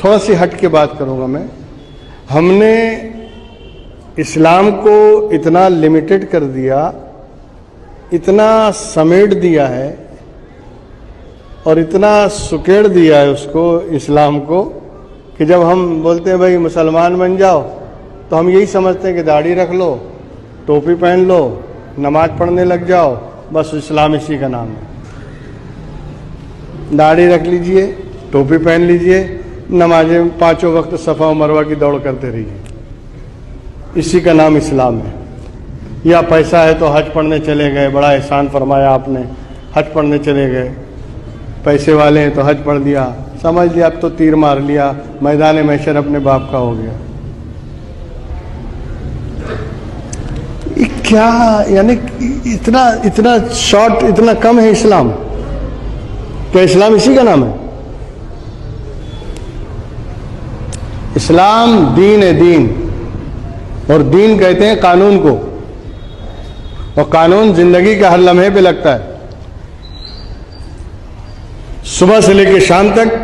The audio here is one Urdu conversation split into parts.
تھوڑا سی ہٹ کے بات کروں گا میں. ہم نے اسلام کو اتنا لمیٹڈ کر دیا, اتنا سمیٹ دیا ہے اور اتنا سکیڑ دیا ہے اس کو, اسلام کو, کہ جب ہم بولتے ہیں بھائی مسلمان بن جاؤ تو ہم یہی سمجھتے ہیں کہ داڑھی رکھ لو, ٹوپی پہن لو, نماز پڑھنے لگ جاؤ, بس اسلام اسی کا نام ہے. داڑھی رکھ لیجئے, ٹوپی پہن لیجئے, نمازیں 5 وقت صفا و مروہ کی دوڑ کرتے رہیے, اسی کا نام اسلام ہے. یا پیسہ ہے تو حج پڑھنے چلے گئے, بڑا احسان فرمایا آپ نے, حج پڑھنے چلے گئے, پیسے والے ہیں تو حج پڑھ دیا, سمجھ لیا اب تو تیر مار لیا, میدان محشر اپنے باپ کا ہو گیا. کیا یعنی اتنا شارٹ, اتنا کم ہے اسلام؟ کیا اسلام اسی کا نام ہے؟ اسلام دین ہے, دین, اور دین کہتے ہیں قانون کو, اور قانون زندگی کے ہر لمحے پہ لگتا ہے, صبح سے لے کے شام تک,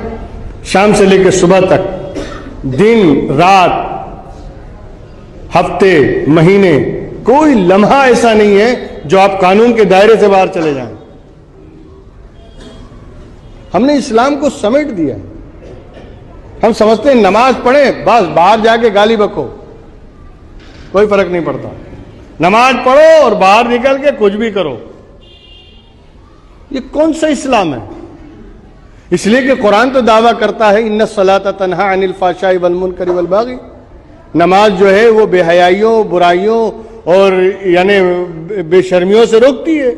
شام سے لے کے صبح تک, دن رات, ہفتے مہینے, کوئی لمحہ ایسا نہیں ہے جو آپ قانون کے دائرے سے باہر چلے جائیں. ہم نے اسلام کو سمیٹ دیا. ہم سمجھتے ہیں نماز پڑھیں بس باہر جا کے گالی بکو, کوئی فرق نہیں پڑتا. نماز پڑھو اور باہر نکل کے کچھ بھی کرو. یہ کون سا اسلام ہے؟ اس لیے کہ قرآن تو دعویٰ کرتا ہے ان الصلاۃ تنہی عن الفحشاء والمنکر والبغی. نماز جو ہے وہ بے حیائیوں, برائیوں اور یعنی بے شرمیوں سے روکتی ہے,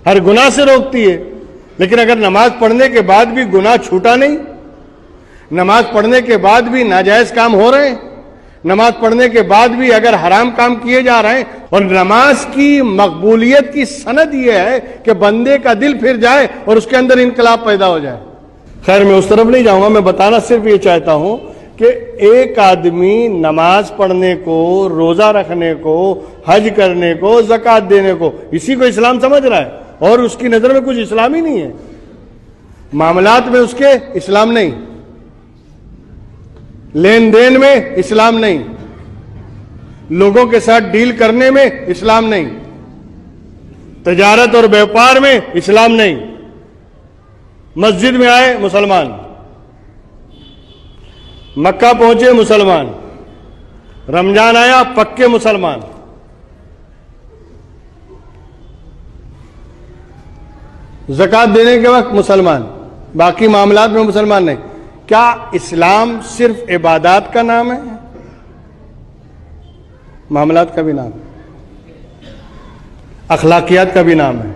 ہر گناہ سے روکتی ہے. لیکن اگر نماز پڑھنے کے بعد بھی گناہ چھوٹا نہیں, نماز پڑھنے کے بعد بھی ناجائز کام ہو رہے ہیں, نماز پڑھنے کے بعد بھی اگر حرام کام کیے جا رہے ہیں, اور نماز کی مقبولیت کی سند یہ ہے کہ بندے کا دل پھر جائے اور اس کے اندر انقلاب پیدا ہو جائے. خیر میں اس طرف نہیں جاؤں گا, میں بتانا صرف یہ چاہتا ہوں کہ ایک آدمی نماز پڑھنے کو, روزہ رکھنے کو, حج کرنے کو, زکوٰۃ دینے کو, اسی کو اسلام سمجھ رہا ہے, اور اس کی نظر میں کچھ اسلام ہی نہیں ہے. معاملات میں اس کے اسلام نہیں, لین دین میں اسلام نہیں, لوگوں کے ساتھ ڈیل کرنے میں اسلام نہیں, تجارت اور بیوپار میں اسلام نہیں. مسجد میں آئے مسلمان, مکہ پہنچے مسلمان, رمضان آیا پکے مسلمان. زکوٰۃ دینے کے وقت مسلمان, باقی معاملات میں مسلمان نہیں. کیا اسلام صرف عبادات کا نام ہے؟ معاملات کا بھی نام ہے, اخلاقیات کا بھی نام ہے.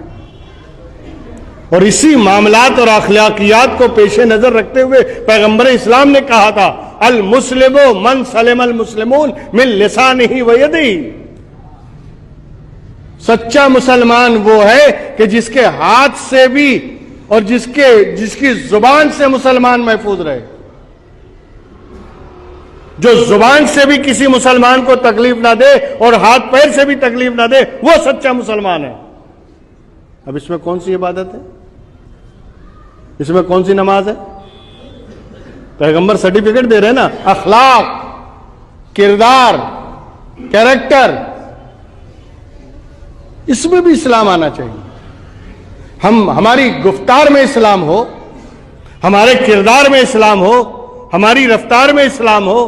اور اسی معاملات اور اخلاقیات کو پیش نظر رکھتے ہوئے پیغمبر اسلام نے کہا تھا المسلم من سلم المسلمون من لسانہ و یدہ. سچا مسلمان وہ ہے کہ جس کے ہاتھ سے بھی اور جس کی زبان سے مسلمان محفوظ رہے. جو زبان سے بھی کسی مسلمان کو تکلیف نہ دے اور ہاتھ پیر سے بھی تکلیف نہ دے, وہ سچا مسلمان ہے. اب اس میں کون سی عبادت ہے؟ اس میں کون سی نماز ہے؟ پیغمبر سرٹیفکیٹ دے رہے ہیں نا, اخلاق, کردار, کیریکٹر, اس میں بھی اسلام آنا چاہیے. ہماری گفتار میں اسلام ہو, ہمارے کردار میں اسلام ہو, ہماری رفتار میں اسلام ہو,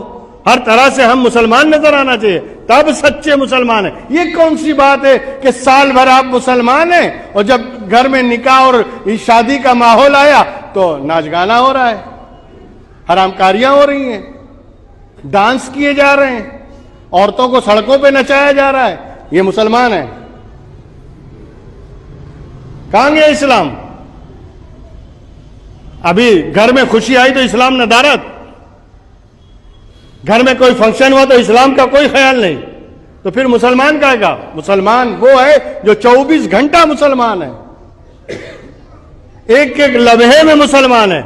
ہر طرح سے ہم مسلمان نظر آنا چاہیے, تب سچے مسلمان ہیں. یہ کون سی بات ہے کہ سال بھر آپ مسلمان ہیں اور جب گھر میں نکاح اور شادی کا ماحول آیا تو ناچ گانا ہو رہا ہے, حرام کاریاں ہو رہی ہیں, ڈانس کیے جا رہے ہیں, عورتوں کو سڑکوں پہ نچایا جا رہا ہے, یہ مسلمان ہیں؟ کہاں گیا اسلام؟ ابھی گھر میں خوشی آئی تو اسلام ندارت, گھر میں کوئی فنکشن ہوا تو اسلام کا کوئی خیال نہیں, تو پھر مسلمان کہے گا؟ مسلمان وہ ہے جو 24 گھنٹہ مسلمان ہے, ایک ایک لمحے میں مسلمان ہے,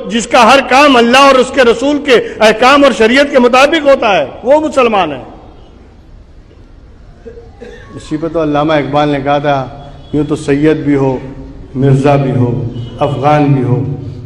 جس کا ہر کام اللہ اور اس کے رسول کے احکام اور شریعت کے مطابق ہوتا ہے, وہ مسلمان ہے. اسی پہ تو علامہ اقبال نے کہا تھا یوں تو سید بھی ہو, مرزا بھی ہو, افغان بھی ہو,